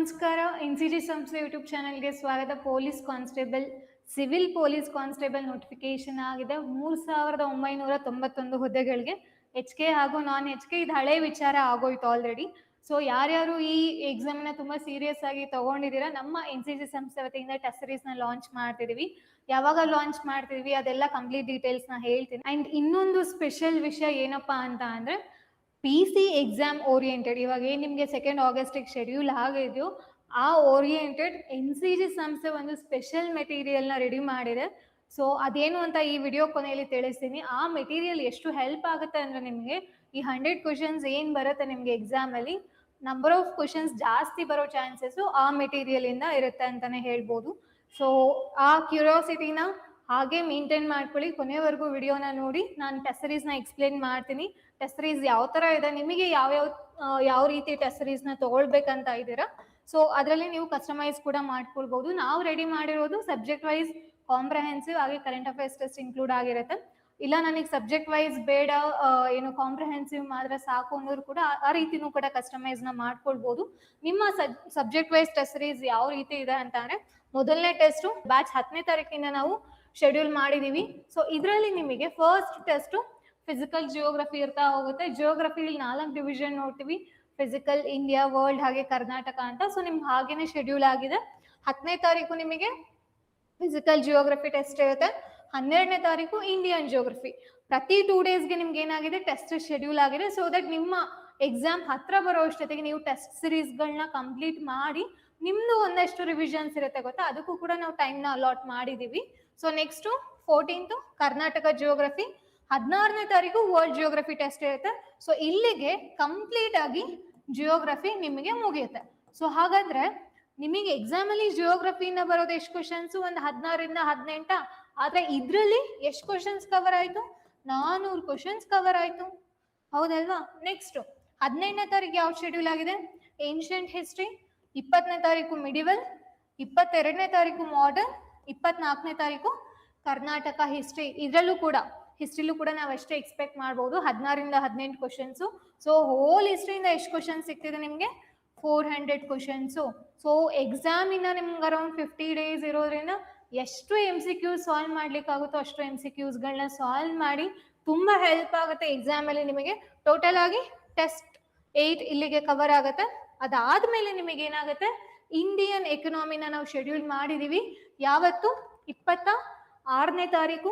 ನಮಸ್ಕಾರ. NCG ಸಂಸ್ಥೆ YouTube ಚಾನೆಲ್ಗೆ ಸ್ವಾಗತ. Police constable, civil police constable notification ಆಗಿದೆ 3991 ಹುದ್ದೆಗಳಿಗೆ. HK ಹಾಗೂ ನಾನ್ HK ಇದು ಹಳೆ ವಿಚಾರ ಆಗೋಯ್ತು ಆಲ್ರೆಡಿ. ಸೊ ಯಾರ್ಯಾರು ಈ ಎಕ್ಸಾಮ್ನ ತುಂಬಾ ಸೀರಿಯಸ್ ಆಗಿ ತಗೊಂಡಿದ್ದೀರಾ, ನಮ್ಮ NCG ಸಂಸ್ಥೆ ವತಿಯಿಂದ ಟೆಸ್ಟ್ ಸೀರೀಸ್ನ ಲಾಂಚ್ ಮಾಡ್ತಿದೀವಿ. ಯಾವಾಗ ಲಾಂಚ್ ಮಾಡ್ತಿದೀವಿ ಅದೆಲ್ಲ ಕಂಪ್ಲೀಟ್ ಡೀಟೇಲ್ಸ್ನ ಹೇಳ್ತೀನಿ. ಅಂಡ್ ಇನ್ನೊಂದು ಸ್ಪೆಷಲ್ ವಿಷಯ ಏನಪ್ಪಾ ಅಂತ ಅಂದ್ರೆ, PC ಎಕ್ಸಾಮ್ ಓರಿಯೆಂಟೆಡ್ ಇವಾಗ ಏನು ನಿಮಗೆ 2 ಆಗಸ್ಟಿಗೆ ಶೆಡ್ಯೂಲ್ ಆಗಿದೆಯೋ ಆ ಓರಿಯೆಂಟೆಡ್ NCG ಸಂಸ್ಥೆ ಒಂದು ಸ್ಪೆಷಲ್ ಮೆಟೀರಿಯಲ್ನ ರೆಡಿ ಮಾಡಿದೆ. ಸೊ ಅದೇನು ಅಂತ ಈ ವಿಡಿಯೋ ಕೊನೆಯಲ್ಲಿ ತಿಳಿಸ್ತೀನಿ. ಆ ಮೆಟೀರಿಯಲ್ ಎಷ್ಟು ಹೆಲ್ಪ್ ಆಗುತ್ತೆ ಅಂದರೆ, ನಿಮಗೆ ಈ 100 ಕ್ವಶನ್ಸ್ ಏನು ಬರುತ್ತೆ ನಿಮಗೆ ಎಕ್ಸಾಮಲ್ಲಿ, ನಂಬರ್ ಆಫ್ ಕ್ವಶನ್ಸ್ ಜಾಸ್ತಿ ಬರೋ ಚಾನ್ಸಸ್ಸು ಆ ಮೆಟೀರಿಯಲಿಂದ ಇರುತ್ತೆ ಅಂತಲೇ ಹೇಳ್ಬೋದು. ಸೊ ಆ ಕ್ಯೂರಿಯಾಸಿಟಿನ ಹಾಗೆ ಮೇಂಟೈನ್ ಮಾಡ್ಕೊಳ್ಳಿ, ಕೊನೆವರೆಗೂ ವಿಡಿಯೋನ ನೋಡಿ. ನಾನು ಟೆಸ್ಟ್ ಸೀರೀಸ್ನ ಎಕ್ಸ್ಪ್ಲೇನ್ ಮಾಡ್ತೀನಿ. ಟೆಸ್ಟ್ ಸೀರೀಸ್ ಯಾವ ಥರ ಇದೆ, ನಿಮಗೆ ಯಾವ ರೀತಿ ಟೆಸ್ಟ್ ಸೀರೀಸ್ನ ತೊಗೊಳ್ಬೇಕಂತ ಇದ್ದೀರಾ, ಸೊ ಅದರಲ್ಲಿ ನೀವು ಕಸ್ಟಮೈಸ್ ಕೂಡ ಮಾಡ್ಕೊಳ್ಬೋದು. ನಾವು ರೆಡಿ ಮಾಡಿರೋದು ಸಬ್ಜೆಕ್ಟ್ ವೈಸ್ ಕಾಂಪ್ರಹೆನ್ಸಿವ್ ಹಾಗೆ ಕರೆಂಟ್ ಅಫೇರ್ಸ್ ಟೆಸ್ಟ್ ಇನ್ಕ್ಲೂಡ್ ಆಗಿರುತ್ತೆ. ಇಲ್ಲ ನನಗೆ ಸಬ್ಜೆಕ್ಟ್ ವೈಸ್ ಬೇಡ, ಏನು ಕಾಂಪ್ರಹೆನ್ಸಿವ್ ಮಾತ್ರ ಸಾಕು ಅನ್ನೋರು ಕೂಡ ಆ ರೀತಿನೂ ಕೂಡ ಕಸ್ಟಮೈಸ್ನ ಮಾಡ್ಕೊಳ್ಬೋದು. ನಿಮ್ಮ ಸಬ್ಜೆಕ್ಟ್ ವೈಸ್ ಟೆಸ್ಟ್ ಸೀರೀಸ್ ಯಾವ ರೀತಿ ಇದೆ ಅಂತ ಅಂದರೆ, ಮೊದಲನೇ ಟೆಸ್ಟು ಬ್ಯಾಚ್ 10ನೇ ತಾರೀಕಿಂದ ನಾವು ಶೆಡ್ಯೂಲ್ ಮಾಡಿದ್ದೀವಿ. ಸೊ ಇದರಲ್ಲಿ ನಿಮಗೆ ಫಸ್ಟ್ ಟೆಸ್ಟು ಫಿಸಿಕಲ್ ಜಿಯೋಗ್ರಫಿ ಇರ್ತಾ ಹೋಗುತ್ತೆ. ಜಿಯೋಗ್ರಫಿಲಿ 4 ಡಿವಿಷನ್ ನೋಡ್ತೀವಿ, ಫಿಸಿಕಲ್, ಇಂಡಿಯಾ, ವರ್ಲ್ಡ್ ಹಾಗೆ ಕರ್ನಾಟಕ ಅಂತ. ಸೊ ನಿಮ್ಗೆ ಹಾಗೇನೆ ಶೆಡ್ಯೂಲ್ ಆಗಿದೆ. 10ನೇ ತಾರೀಕು ನಿಮಗೆ ಫಿಸಿಕಲ್ ಜಿಯೋಗ್ರಫಿ ಟೆಸ್ಟ್ ಇರುತ್ತೆ. 12ನೇ ತಾರೀಕು ಇಂಡಿಯನ್ ಜಿಯೋಗ್ರಫಿ. ಪ್ರತಿ 2 ಡೇಸ್ಗೆ ನಿಮ್ಗೆ ಏನಾಗಿದೆ ಟೆಸ್ಟ್ ಶೆಡ್ಯೂಲ್ ಆಗಿದೆ. ಸೊ ದಟ್ ನಿಮ್ಮ ಎಕ್ಸಾಮ್ ಹತ್ರ ಬರೋ ಅಷ್ಟೊತ್ತಿಗೆ ನೀವು ಟೆಸ್ಟ್ ಸಿರೀಸ್ಗಳನ್ನ ಕಂಪ್ಲೀಟ್ ಮಾಡಿ ನಿಮ್ದು ಒಂದಷ್ಟು ರಿವಿಷನ್ಸ್ ಇರುತ್ತೆ ಗೊತ್ತಾ, ಅದಕ್ಕೂ ಕೂಡ ನಾವು ಟೈಮ್ನ ಅಲಾಟ್ ಮಾಡಿದ್ದೀವಿ. So next 14th Karnataka geography, 16ನೇ ತಾರೀಕು ವರ್ಲ್ಡ್ ಜಿಯೋಗ್ರಫಿ ಟೆಸ್ಟ್ ಇರುತ್ತೆ. ಸೊ ಇಲ್ಲಿಗೆ ಕಂಪ್ಲೀಟ್ ಆಗಿ ಜಿಯೋಗ್ರಫಿ ನಿಮಗೆ ಮುಗಿಯುತ್ತೆ. ಸೊ ಹಾಗಾದ್ರೆ ನಿಮಗೆ ಎಕ್ಸಾಮಲ್ಲಿ ಜಿಯೋಗ್ರಫಿಯಿಂದ ಬರೋದು ಎಷ್ಟು ಕ್ವಶನ್ಸ್, ಒಂದು 16ರಿಂದ 18. ಆದ್ರೆ ಇದ್ರಲ್ಲಿ ಎಷ್ಟು ಕ್ವಶನ್ಸ್ ಕವರ್ ಆಯ್ತು, 400 ಕ್ವಶನ್ಸ್ ಕವರ್ ಆಯ್ತು, ಹೌದಲ್ವಾ. ನೆಕ್ಸ್ಟ್ 18ನೇ ತಾರೀಕು ಯಾವ ಶೆಡ್ಯೂಲ್ ಆಗಿದೆ, ಏನ್ಷಿಯಂಟ್ ಹಿಸ್ಟ್ರಿ. 20ನೇ ತಾರೀಕು ಮಿಡಿವಲ್, 22ನೇ ತಾರೀಕು ಮಾಡರ್ನ್, 24ನೇ ತಾರೀಕು ಕರ್ನಾಟಕ ಹಿಸ್ಟ್ರಿ. ಇದರಲ್ಲೂ ಕೂಡ ಹಿಸ್ಟ್ರಿಲೂ ಕೂಡ ನಾವು ಅಷ್ಟೇ ಎಕ್ಸ್ಪೆಕ್ಟ್ ಮಾಡ್ಬೋದು, 16ರಿಂದ 18 ಕ್ವಶನ್ಸು. ಸೊ ಹೋಲ್ ಹಿಸ್ಟ್ರಿಯಿಂದ ಎಷ್ಟು ಕ್ವಶನ್ಸ್ ಸಿಗ್ತಿದೆ ನಿಮಗೆ, 400 ಕ್ವಶನ್ಸು. ಸೊ ಎಕ್ಸಾಮಿನ ನಿಮ್ಗೆ ಅರೌಂಡ್ 50 ಡೇಸ್ ಇರೋದ್ರಿಂದ ಎಷ್ಟು MCQ ಸಾಲ್ವ್ ಮಾಡ್ಲಿಕ್ಕಾಗುತ್ತೋ ಅಷ್ಟು MCQಸ್ಗಳನ್ನ ಸಾಲ್ವ್ ಮಾಡಿ ತುಂಬ ಹೆಲ್ಪ್ ಆಗುತ್ತೆ ಎಕ್ಸಾಮಲ್ಲಿ ನಿಮಗೆ. ಟೋಟಲ್ ಆಗಿ ಟೆಸ್ಟ್ 8 ಇಲ್ಲಿಗೆ ಕವರ್ ಆಗುತ್ತೆ. ಅದಾದ್ಮೇಲೆ ನಿಮಗೆ ಏನಾಗುತ್ತೆ, ಇಂಡಿಯನ್ ಎಕನಾಮಿನ ನಾವು ಶೆಡ್ಯೂಲ್ ಮಾಡಿದೀವಿ. ಯಾವತ್ತು, 26ನೇ ತಾರೀಕು,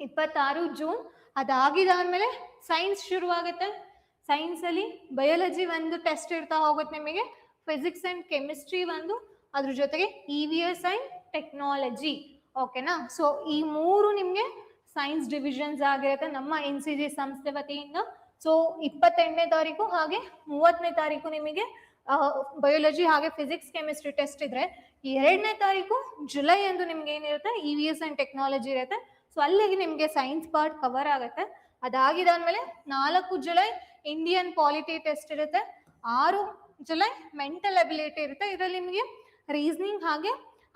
26 ಜೂನ್. ಅದಾಗಿದಾದ್ಮೇಲೆ ಸೈನ್ಸ್ ಶುರುವಾಗುತ್ತೆ. ಸೈನ್ಸಲ್ಲಿ ಬಯಾಲಜಿ ಒಂದು ಟೆಸ್ಟ್ ಇರ್ತಾ ಹೋಗುತ್ತೆ ನಿಮಗೆ, ಫಿಸಿಕ್ಸ್ ಅಂಡ್ ಕೆಮಿಸ್ಟ್ರಿ ಒಂದು, ಅದ್ರ ಜೊತೆಗೆ EVS ಅಂಡ್ ಟೆಕ್ನಾಲಜಿ. ಓಕೆನಾ. ಸೊ ಈ 3 ನಿಮಗೆ ಸೈನ್ಸ್ ಡಿವಿಷನ್ಸ್ ಆಗಿರುತ್ತೆ ನಮ್ಮ NCG ಸಂಸ್ಥೆ ವತಿಯಿಂದ. ಸೊ 28ನೇ ತಾರೀಕು ಹಾಗೆ 30ನೇ ತಾರೀಕು ನಿಮಗೆ ಬಯಾಲಜಿ ಹಾಗೆ ಫಿಸಿಕ್ಸ್ ಕೆಮಿಸ್ಟ್ರಿ ಟೆಸ್ಟ್ ಇದ್ರೆ, 2ನೇ ತಾರೀಕು ಜುಲೈ ಎಂದು ನಿಮ್ಗೆ ಏನಿರುತ್ತೆ EVS ಅಂಡ್ ಟೆಕ್ನಾಲಜಿ ಇರುತ್ತೆ. ಸೊ ಅಲ್ಲಿಗೆ ನಿಮಗೆ ಸೈನ್ಸ್ ಪಾರ್ಟ್ ಕವರ್ ಆಗುತ್ತೆ. ಅದಾಗಿದಾದ್ಮೇಲೆ 4 ಜುಲೈ ಇಂಡಿಯನ್ ಪಾಲಿಟಿ ಟೆಸ್ಟ್ ಇರುತ್ತೆ. 6 ಜುಲೈ ಮೆಂಟಲ್ ಅಬಿಲಿಟಿ ಇರುತ್ತೆ. ಇದರಲ್ಲಿ ನಿಮಗೆ ರೀಸನಿಂಗ್ ಹಾಗೆ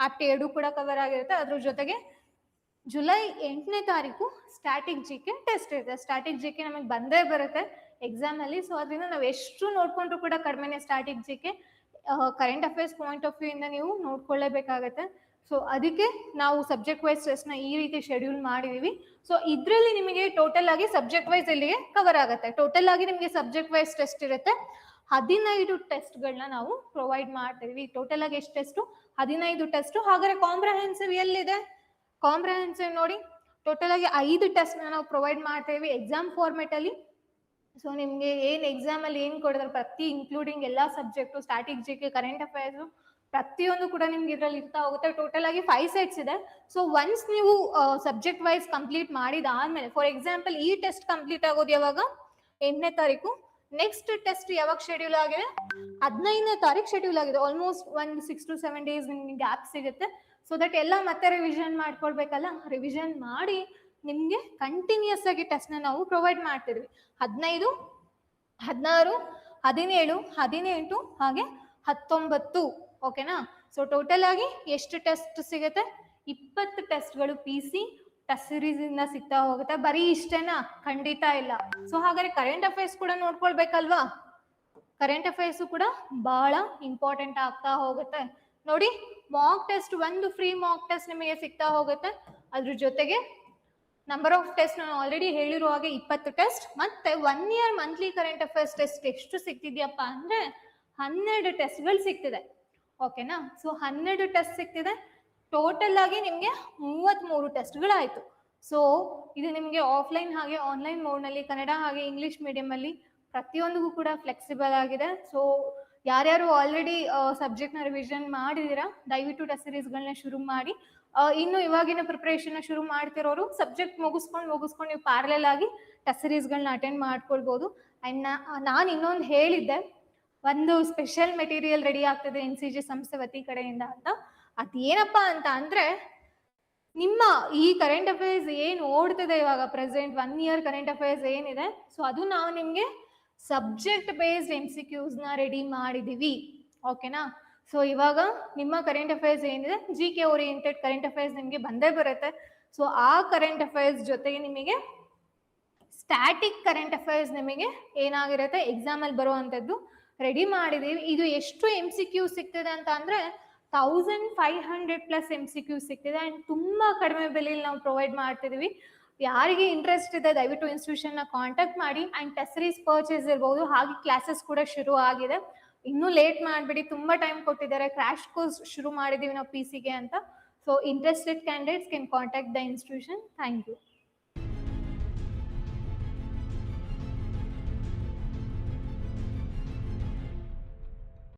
ಆಪ್ಟಿಟ್ಯೂಡ್ ಕೂಡ ಕವರ್ ಆಗಿರುತ್ತೆ. ಅದ್ರ ಜೊತೆಗೆ ಜುಲೈ 8ನೇ ತಾರೀಕು ಸ್ಟ್ಯಾಟಿಕ್ GK ಟೆಸ್ಟ್ ಇರುತ್ತೆ. ಸ್ಟ್ಯಾಟಿಕ್ GK ನಮಗೆ ಬಂದೇ ಬರುತ್ತೆ ಎಕ್ಸಾಮಲ್ಲಿ. ಸೊ ಅದರಿಂದ ನಾವು ಎಷ್ಟು ನೋಡ್ಕೊಂಡ್ರು ಕೂಡ ಕಡಿಮೆನೆ static GK. Current affairs point of view ಇಂದ ನೀವು ನೋಡ್ಕೊಳ್ಳೇಬೇಕಾಗತ್ತೆ. ಸೊ ಅದಕ್ಕೆ ನಾವು ಸಬ್ಜೆಕ್ಟ್ ವೈಸ್ ಟೆಸ್ಟ್ನ ಈ ರೀತಿ ಶೆಡ್ಯೂಲ್ ಮಾಡಿದೀವಿ. ಸೊ ಇದರಲ್ಲಿ ನಿಮಗೆ ಟೋಟಲ್ ಆಗಿ ಸಬ್ಜೆಕ್ಟ್ ವೈಸ್ ಇಲ್ಲಿಗೆ ಕವರ್ ಆಗುತ್ತೆ. ಟೋಟಲ್ ಆಗಿ ನಿಮಗೆ ಸಬ್ಜೆಕ್ಟ್ ವೈಸ್ ಟೆಸ್ಟ್ ಇರುತ್ತೆ. 15 ಟೆಸ್ಟ್ಗಳನ್ನ ನಾವು ಪ್ರೊವೈಡ್ ಮಾಡ್ತೀವಿ. ಟೋಟಲ್ ಆಗಿ ಎಷ್ಟು ಟೆಸ್ಟು, 15 ಟೆಸ್ಟು. ಹಾಗಾದ್ರೆ ಕಾಂಪ್ರಹೆನ್ಸಿವ್ ಎಲ್ಲಿದೆ, ಕಾಂಪ್ರಹೆನ್ಸಿವ್ ನೋಡಿ, ಟೋಟಲ್ ಆಗಿ 5 ಟೆಸ್ಟ್ನ ನಾವು ಪ್ರೊವೈಡ್ ಮಾಡ್ತೇವೆ ಎಕ್ಸಾಮ್ ಫಾರ್ಮೆಟ್ ಅಲ್ಲಿ. ಸೊ ನಿಮಗೆ ಏನು ಎಕ್ಸಾಮಲ್ಲಿ ಏನು ಕೊಡಿದ್ರೆ ಪ್ರತಿ ಇನ್ಕ್ಲೂಡಿಂಗ್ ಎಲ್ಲ subject, static GK, current affairs ಪ್ರತಿಯೊಂದು ಕೂಡ ನಿಮ್ಗೆ ಇದರಲ್ಲಿ ಇರ್ತಾ ಹೋಗುತ್ತೆ. ಟೋಟಲ್ ಆಗಿ 5 ಸೆಟ್ಸ್ ಇದೆ. ಸೊ ಒನ್ಸ್ ನೀವು ಸಬ್ಜೆಕ್ಟ್ ವೈಸ್ ಕಂಪ್ಲೀಟ್ ಮಾಡಿದಾದ್ಮೇಲೆ, ಫಾರ್ ಎಕ್ಸಾಂಪಲ್ ಈ ಟೆಸ್ಟ್ ಕಂಪ್ಲೀಟ್ ಆಗೋದು ಯಾವಾಗ, 8ನೇ ತಾರೀಕು. ನೆಕ್ಸ್ಟ್ ಟೆಸ್ಟ್ ಯಾವಾಗ ಶೆಡ್ಯೂಲ್ ಆಗಿದೆ, 15ನೇ ತಾರೀಕು ಶೆಡ್ಯೂಲ್ ಆಗಿದೆ. ಆಲ್ಮೋಸ್ಟ್ ಒಂದು 6 to 7 ಡೇಸ್ ನಿಮ್ಗೆ ಗ್ಯಾಪ್ ಸಿಗುತ್ತೆ. ಸೊ ದಟ್ ಎಲ್ಲ ಮತ್ತೆ ರಿವಿಷನ್ ಮಾಡ್ಕೊಳ್ಬೇಕಲ್ಲ, ರಿವಿಷನ್ ಮಾಡಿ ನಿಮಗೆ ಕಂಟಿನ್ಯೂಸ್ ಆಗಿ ಟೆಸ್ಟ್ನ ನಾವು ಪ್ರೊವೈಡ್ ಮಾಡ್ತಿದ್ವಿ. 15, 16, 17, 18 ಹಾಗೆ 19. ಓಕೆನಾ. ಸೊ ಟೋಟಲ್ ಆಗಿ ಎಷ್ಟು ಟೆಸ್ಟ್ ಸಿಗುತ್ತೆ, 20 ಟೆಸ್ಟ್ಗಳು PC ಟೆಸ್ಟ್ ಸೀರೀಸ್ ಇಂದ ಸಿಗ್ತಾ ಹೋಗುತ್ತೆ. ಬರೀ ಇಷ್ಟೇನಾ, ಖಂಡಿತ ಇಲ್ಲ. ಸೊ ಹಾಗಾದ್ರೆ ಕರೆಂಟ್ ಅಫೇರ್ಸ್ ಕೂಡ ನೋಡ್ಕೊಳ್ಬೇಕಲ್ವಾ. ಕರೆಂಟ್ ಅಫೇರ್ಸ್ ಕೂಡ ಬಹಳ ಇಂಪಾರ್ಟೆಂಟ್ ಆಗ್ತಾ ಹೋಗುತ್ತೆ. ನೋಡಿ, ಮಾಕ್ ಟೆಸ್ಟ್, ಒಂದು ಫ್ರೀ ಮಾಕ್ ಟೆಸ್ಟ್ ನಿಮಗೆ ಸಿಗ್ತಾ ಹೋಗುತ್ತೆ. ಅದ್ರ ಜೊತೆಗೆ ನಂಬರ್ ಆಫ್ ಟೆಸ್ಟ್ ನಾನು ಆಲ್ರೆಡಿ ಹೇಳಿರುವ ಹಾಗೆ 20 ಟೆಸ್ಟ್, ಮತ್ತೆ 1 year monthly current affairs test ಎಷ್ಟು ಸಿಗ್ತಿದ್ಯಪ್ಪ ಅಂದ್ರೆ 12 ಟೆಸ್ಟ್ಗಳು ಸಿಗ್ತಿದೆ. ಓಕೆನಾ? So 12 test ಸಿಗ್ತಿದೆ. ಟೋಟಲ್ ಆಗಿ ನಿಮಗೆ 33 ಟೆಸ್ಟ್ಗಳಾಯ್ತು. ಸೊ ಇದು ನಿಮಗೆ ಆಫ್ಲೈನ್ ಹಾಗೆ ಆನ್ಲೈನ್ ಮೋಡ್ನಲ್ಲಿ, ಕನ್ನಡ ಹಾಗೆ ಇಂಗ್ಲಿಷ್ ಮೀಡಿಯಂ ಅಲ್ಲಿ ಪ್ರತಿಯೊಂದಿಗೂ ಕೂಡ ಫ್ಲೆಕ್ಸಿಬಲ್ ಆಗಿದೆ. ಸೊ ಯಾರ್ಯಾರು ಆಲ್ರೆಡಿ ಸಬ್ಜೆಕ್ಟ್ನ ರಿವಿಷನ್ ಮಾಡಿದೀರಾ, ದಯವಿಟ್ಟು ಟೆಸ್ಟ್ ಸೀರೀಸ್ಗಳನ್ನ ಶುರು ಮಾಡಿ. ಇನ್ನು ಇವಾಗಿನ ಪ್ರಿಪರೇಷನ್ ಶುರು ಮಾಡ್ತಿರೋರು ಸಬ್ಜೆಕ್ಟ್ ಮುಗಿಸ್ಕೊಂಡು ನೀವು ಪ್ಯಾರಲಲ್ ಆಗಿ ಟೆಸ್ಟ್ ಸೀರೀಸ್ಗಳನ್ನ ಅಟೆಂಡ್ ಮಾಡ್ಕೊಳ್ಬೋದು. ಅಂಡ್ ನಾನು ಇನ್ನೊಂದು ಹೇಳಿದ್ದೆ, ಒಂದು ಸ್ಪೆಷಲ್ ಮೆಟೀರಿಯಲ್ ರೆಡಿ ಆಗ್ತದೆ NCG ಸಂಸ್ಥೆ ವತಿ ಕಡೆಯಿಂದ ಅಂತ. ಅದೇನಪ್ಪಾ ಅಂತ ಅಂದ್ರೆ, ನಿಮ್ಮ ಈ ಕರೆಂಟ್ ಅಫೇರ್ಸ್ ಏನು ಓಡ್ತಿದೆ ಇವಾಗ ಪ್ರೆಸೆಂಟ್ 1 ಇಯರ್ ಕರೆಂಟ್ ಅಫೇರ್ಸ್ ಏನಿದೆ, ಸೊ ಅದು ನಾವು ನಿಮ್ಗೆ ಸಬ್ಜೆಕ್ಟ್ ಬೇಸ್ಡ್ MCQs ನ ರೆಡಿ ಮಾಡಿದೀವಿ. ಓಕೆನಾ? ಸೊ ಇವಾಗ ನಿಮ್ಮ ಕರೆಂಟ್ ಅಫೇರ್ಸ್ ಏನಿದೆ, GK ಓರಿಯೆಂಟೆಡ್ ಕರೆಂಟ್ ಅಫೇರ್ಸ್ ನಿಮಗೆ ಬಂದೇ ಬರುತ್ತೆ. ಸೊ ಆ ಕರೆಂಟ್ ಅಫೇರ್ಸ್ ಜೊತೆಗೆ ನಿಮಗೆ ಸ್ಟ್ಯಾಟಿಕ್ ಕರೆಂಟ್ ಅಫೇರ್ಸ್ ನಿಮಗೆ ಏನಾಗಿರುತ್ತೆ ಎಕ್ಸಾಮ್ ಅಲ್ಲಿ ಬರುವಂತದ್ದು ರೆಡಿ ಮಾಡಿದೀವಿ. ಇದು ಎಷ್ಟು MCQ ಸಿಗ್ತದೆ ಅಂತ ಅಂದ್ರೆ 1500+ MCQ ಸಿಗ್ತಿದೆ. ಅಂಡ್ ತುಂಬಾ ಕಡಿಮೆ ಬೆಲೆಯಲ್ಲಿ ನಾವು ಪ್ರೊವೈಡ್ ಮಾಡ್ತಿದೀವಿ. ಯಾರಿಗೆ ಇಂಟ್ರೆಸ್ಟ್ ಇದೆ ದಯವಿಟ್ಟು ಇನ್ಸ್ಟಿಟ್ಯೂಷನ್ ನ ಕಾಂಟ್ಯಾಕ್ಟ್ ಮಾಡಿ. ಅಂಡ್ ಟೆಸ್ಟ್ ಸೀರೀಸ್ ಪರ್ಚೇಸ್ ಇರ್ಬೋದು, ಹಾಗೆ ಕ್ಲಾಸಸ್ ಕೂಡ ಶುರು ಆಗಿದೆ. ಇನ್ನೂ ಲೇಟ್ ಮಾಡಬೇಡಿ, ತುಂಬಾ ಟೈಮ್ ಕೊಟ್ಟಿದ್ದಾರೆ. ಕ್ರ್ಯಾಶ್ ಕೋರ್ಸ್ ಶುರು ಮಾಡಿದೀವಿ ನಾವು PC ಗೆ ಅಂತ. So interested candidates can contact the institution. Thank you.